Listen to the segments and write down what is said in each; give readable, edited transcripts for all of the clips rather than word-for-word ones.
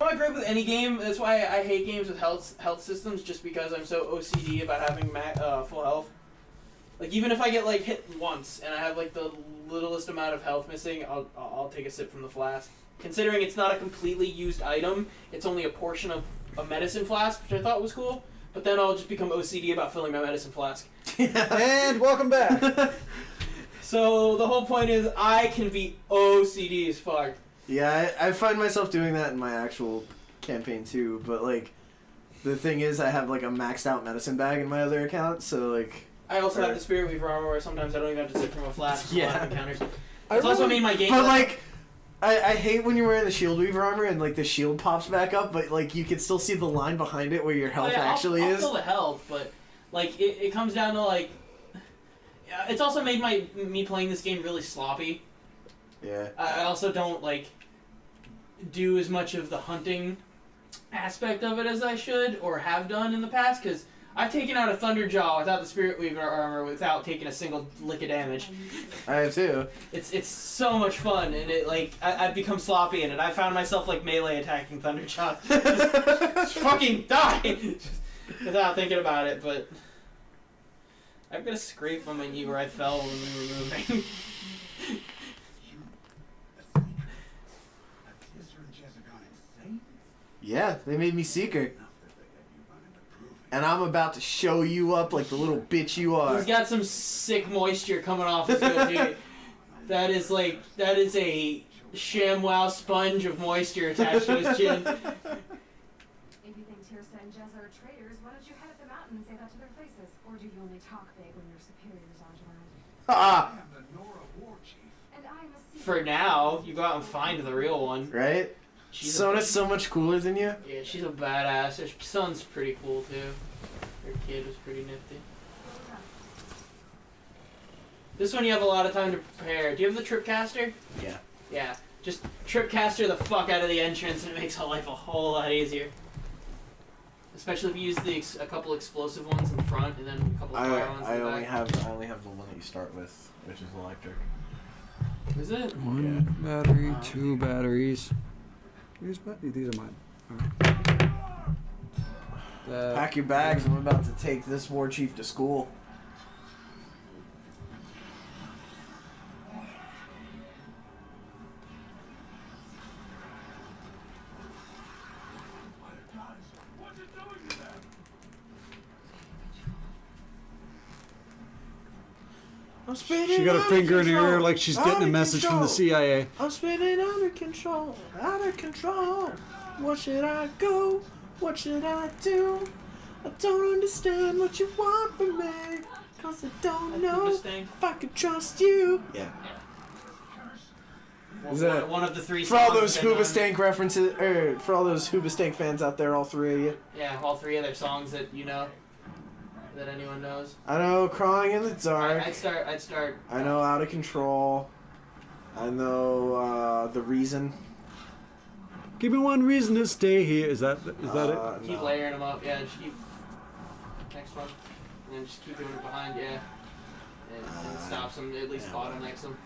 my gripe with any game. That's why I hate games with health systems, just because I'm so OCD about having full health. Like, even if I get, like, hit once and I have, like, the littlest amount of health missing, I'll take a sip from the flask. Considering it's not a completely used item, it's only a portion of a medicine flask, which I thought was cool. But then I'll just become OCD about filling my medicine flask. And welcome back. So the whole point is I can be OCD as fuck. Yeah, I find myself doing that in my actual campaign too, but like the thing is I have like a maxed out medicine bag in my other account, so like I also have the Spirit Weaver armor where sometimes I don't even have to sip from a flask. Yeah. Encounters. It's also made my game. But like I hate when you're wearing the Shield Weaver armor and like the shield pops back up, but like you can still see the line behind it where your health actually I'll is. feel the health, but like it comes down to like it's also made me playing this game really sloppy. Yeah. I also don't like do as much of the hunting aspect of it as I should or have done in the past, because I've taken out a Thunderjaw without the Spirit Weaver armor without taking a single lick of damage. I have too. It's so much fun, and it like I've become sloppy in it. I found myself like melee attacking Thunderjaw. just fucking die without thinking about it. But I've got a scrape on my knee where I fell when we were moving. Yeah, they made me Seeker. And I'm about to show you up like the little bitch you are. He's got some sick moisture coming off his goatee. That is a ShamWow sponge of moisture attached to his chin. If you think Tirsa and Jezza are traitors, why don't you head up the mountain and say that to their faces? Or do you only talk big when your superiors aren't around? Ah! And I'm a secret. For now, you go out and find the real one. Right? Sona's so much cooler than you. Yeah, she's a badass. Her son's pretty cool too. Her kid was pretty nifty. This one you have a lot of time to prepare. Do you have the Tripcaster? Yeah. Yeah. Just Tripcaster the fuck out of the entrance and it makes life a whole lot easier. Especially if you use a couple explosive ones in front and then a couple fire ones in the back. I only have the one that you start with, which is electric. Is it? One battery, 2 batteries. These are mine. Alright. Pack your bags, I'm about to take this war chief to school. I'm spinning She got her out of finger in her control, ear like she's out getting a of message from the control. CIA. I'm spinning out of control, out of control. What should I go? What should I do? I don't understand what you want from me, cause I don't know if I can trust you. Yeah. Is that one of the three for all songs those that, Hoobastank references, or for all those Hoobastank fans out there, all three of you? Yeah, all three of their songs that you know, that anyone knows. I know Crawling in the Dark. I'd start. I know Out of Control. I know The Reason. Give me one reason to stay here. Is that it? Keep No. layering them up, yeah. Just keep next one, and then just keep doing it behind, yeah. And it stops them, at least bottlenecks them.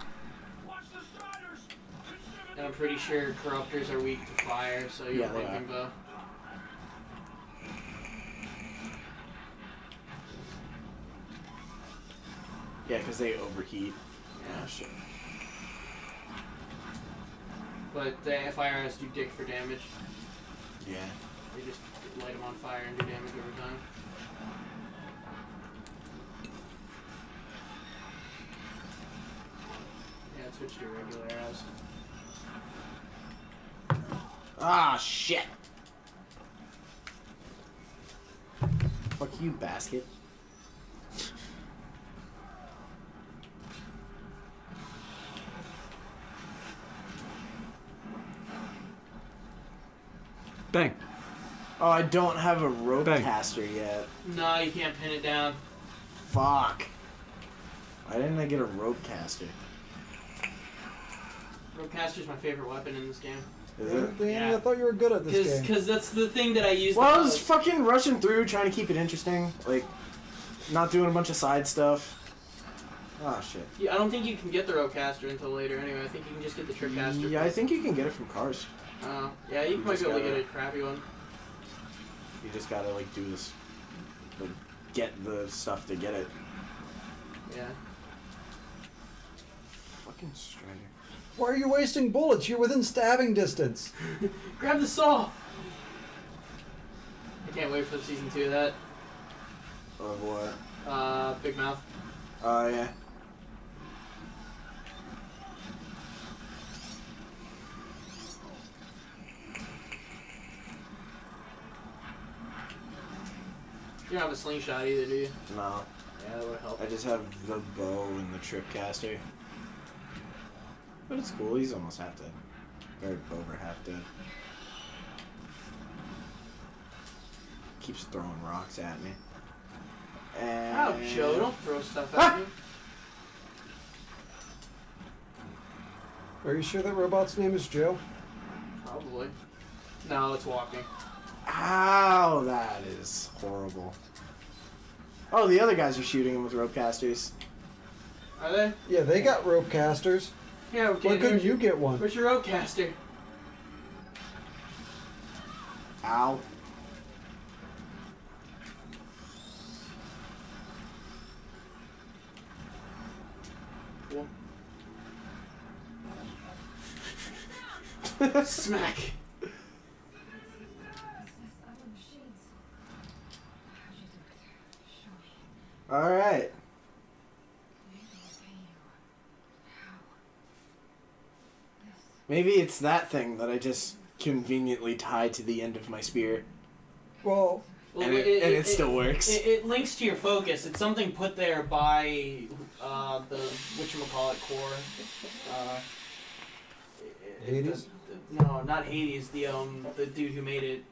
And I'm pretty sure corruptors are weak to fire, so you're Yeah, they thinking bow. Yeah, because they overheat. Yeah. Shit. But the FIRs do dick for damage. Yeah. They just light them on fire and do damage over time. Yeah, switch to regular arrows. Ah, shit. Fuck you, basket. Bang. Oh, I don't have a rope Bang. caster yet. No, you can't pin it down. Fuck. Why didn't I get a rope caster? Ropecaster's my favorite weapon in this game. Is it? Yeah. I thought you were good at this game. Because that's the thing that I use. Well, I the was most. fucking rushing through trying to keep it interesting. Like, not doing a bunch of side stuff. Oh shit. Yeah, I don't think you can get the Roadcaster until later. Anyway, I think you can just get the Tripcaster. Yeah, I think you can get it from cars. Yeah, you might just be able to gotta- get a crappy one. You just gotta like do this, like get the stuff to get it. Yeah. Fucking Strider. Why are you wasting bullets? You're within stabbing distance. Grab the saw. I can't wait for season 2 of that. Of what? Big Mouth. Oh yeah. You don't have a slingshot either, do you? No. Yeah, that would help. I just have the bow and the Tripcaster. But it's cool, he's almost half dead. Or over half dead. Keeps throwing rocks at me. And... Ow, Joe, don't throw stuff at me. Are you sure that robot's name is Joe? Probably. No, it's walking. Ow, that is horrible. Oh, the other guys are shooting him with Roadcasters. Are they? Yeah, they got rope casters. Yeah, Why couldn't you get one? Where's your Roadcaster? Ow. Cool. Smack. Alright. Maybe it's that thing that I just conveniently tied to the end of my spear. Well, And it still works. It links to your focus. It's something put there by the whatchamacallit core. Hades? No, not Hades. The dude who made it.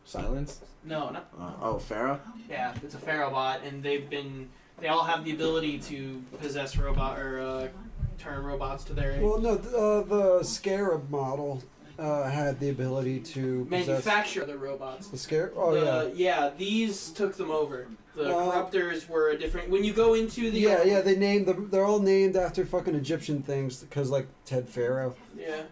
Silence? No, not. Oh, Pharaoh? Yeah, it's a Pharaoh bot, and they all have the ability to possess robot or turn robots to their well, no, the Scarab model had the ability to possess manufacture the robots. the Scarab. Oh Yeah, these took them over. The corruptors were a different. When you go into the yeah. They named them. They're all named after fucking Egyptian things because like Ted Pharaoh. Yeah.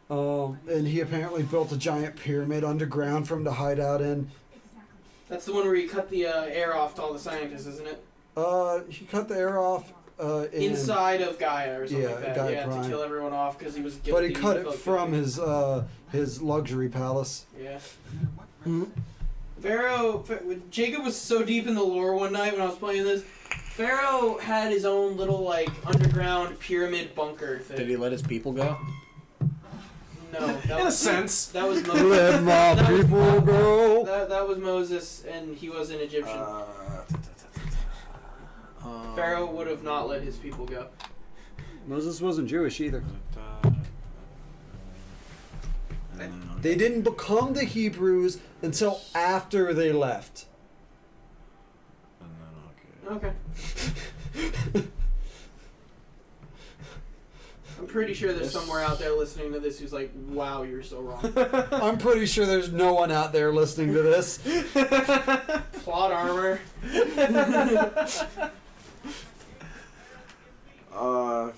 And he apparently built a giant pyramid underground for him to hide out in. That's the one where you cut the air off to all the scientists, isn't it? He cut the air off Inside of Gaia or something Yeah, like that. Gaia Yeah, Prime. to kill everyone off because he was guilty. but he cut it felt from guilty. his luxury palace. Yeah. Mhm. Pharaoh, Jacob was so deep in the lore one night when I was playing this. Pharaoh had his own little like underground pyramid bunker thing. Did he let his people go? No, that In a was sense. that was Moses. Let my That was- people go. That was Moses, and he was an Egyptian. Pharaoh would have not let his people go. Moses wasn't Jewish either. They didn't become the Hebrews until after they left. Okay. I'm pretty sure there's somewhere out there listening to this who's like, wow, you're so wrong. I'm pretty sure there's no one out there listening to this. Plot armor.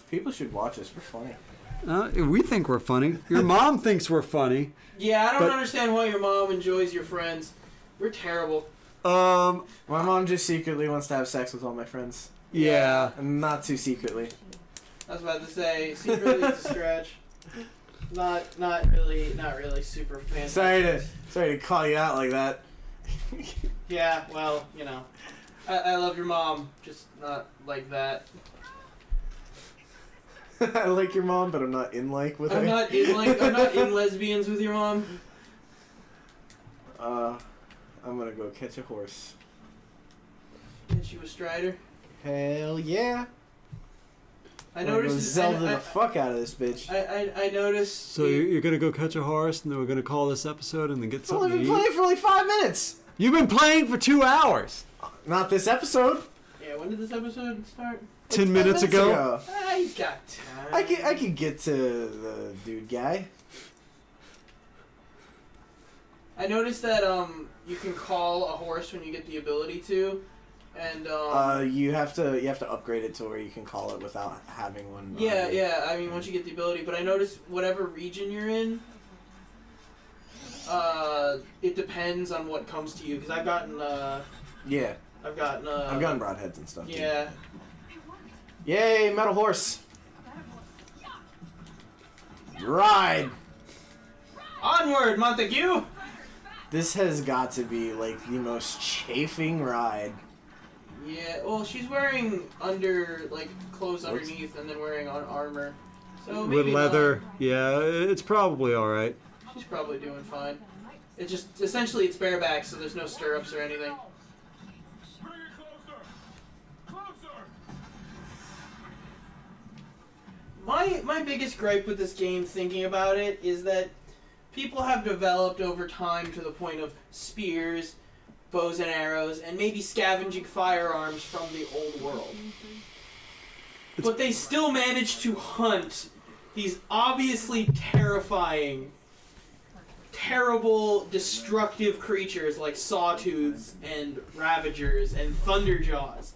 People should watch us. We're funny. We think we're funny. Your mom thinks we're funny. Yeah, I don't But- understand why your mom enjoys your friends. We're terrible. My mom just secretly wants to have sex with all my friends. Yeah. And not too secretly. I was about to say, secretly it's a stretch. Not really super fancy. Sorry to call you out like that. Yeah, well, you know, I love your mom, just not like that. I like your mom, but I'm not in like with her. I'm not in lesbians with your mom. I'm gonna go catch a horse. And she was Strider. Hell yeah! I I'm gonna go noticed. Zelda the fuck out of this bitch. I noticed. So you're gonna go catch a horse, and then we're gonna call this episode, and then get I've something only to been eat. playing for like 5 minutes. You've been playing for 2 hours. Not this episode. Yeah, when did this episode start? 10 minutes ago. He's got time. I could get to the dude guy. I noticed that you can call a horse when you get the ability to. And you have to upgrade it to where you can call it without having one. yeah. I mean, once you get the ability, but I noticed whatever region you're in, it depends on what comes to you. Because I've gotten I've gotten broadheads and stuff. Yeah. Too. Yay, metal horse! Ride. Onward, Montague! This has got to be like the most chafing ride. Yeah, well, she's wearing clothes underneath and then wearing on armor. So With maybe leather, not. yeah, it's probably all right. She's probably doing fine. It's just, essentially it's bareback, so there's no stirrups or anything. Bring it closer! Closer! My biggest gripe with this game, thinking about it, is that people have developed over time to the point of spears, bows and arrows, and maybe scavenging firearms from the old world. But they still manage to hunt these obviously terrifying, terrible, destructive creatures like sawtooths and ravagers and thunderjaws.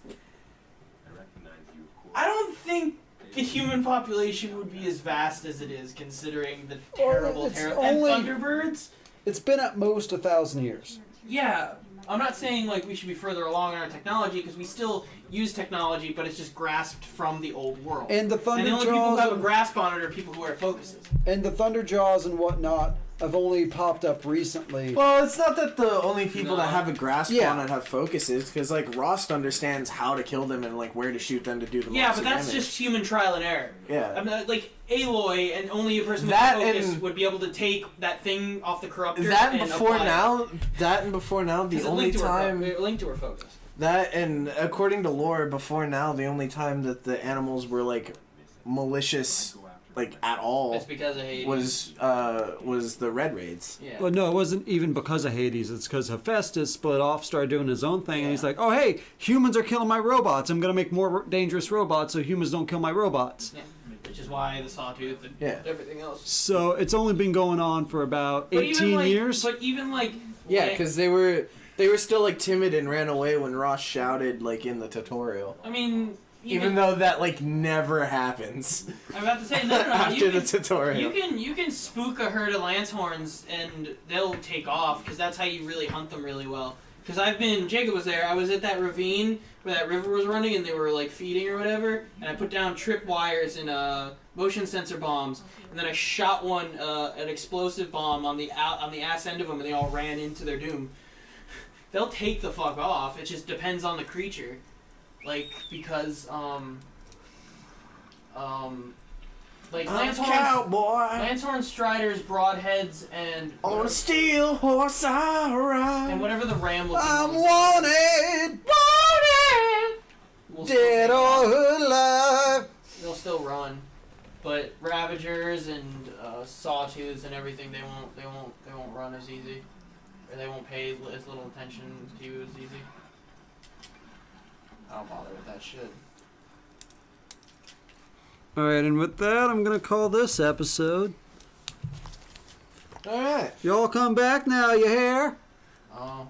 I don't think the human population would be as vast as it is, considering the terrible, it's and only- thunderbirds. It's been at most 1,000 years. Yeah, I'm not saying like we should be further along in our technology because we still use technology, but it's just grasped from the old world. And the And the only people who have a Thunderjaws grasp on it are people who wear focuses. and the Thunderjaws and whatnot have only popped up recently. Well, it's not that the only people No. that have a grasp Yeah. on it have focuses, because like Rost understands how to kill them and like where to shoot them to do the most Yeah, but that's damage. just human trial and error. Yeah. I mean, like Aloy, and only a person with That focus and- would be able to take that thing off the corruptor. That and and before apply now, the it. only time It linked to her focus. that and according to lore, before now, the only time that the animals were like malicious, like at all, It's because of Hades. was the red raids. Yeah. Well, no, it wasn't even because of Hades. It's because Hephaestus split off, started doing his own thing, and he's Yeah. like, oh, hey, humans are killing my robots. I'm going to make more dangerous robots so humans don't kill my robots. Yeah. Which is why the sawtooth and Yeah. everything else. So it's only been going on for about But 18 even, like, years. But even like Yeah, like- because they were still like timid and ran away when Ross shouted like in the tutorial. I mean, Even though that like never happens I'm about to say no. after you the can, tutorial. you can spook a herd of Lancehorns and they'll take off because that's how you really hunt them really well. Because Jacob was there. I was at that ravine where that river was running and they were like feeding or whatever, and I put down trip wires and motion sensor bombs, and then I shot an explosive bomb on the ass end of them, and they all ran into their doom. They'll take the fuck off. It just depends on the creature. Like, because, like, Lancehorn Striders, Broadheads, and... On a steel horse I ride. And whatever the ram looking I'm ones wanted, will dead still or alive. they'll still run. But Ravagers and Sawtooths and everything, they won't run as easy. Or they won't pay as little attention to you as easy. I don't bother with that shit. Alright, and with that, I'm going to call this episode. All right. Y'all come back now, you hear? Oh.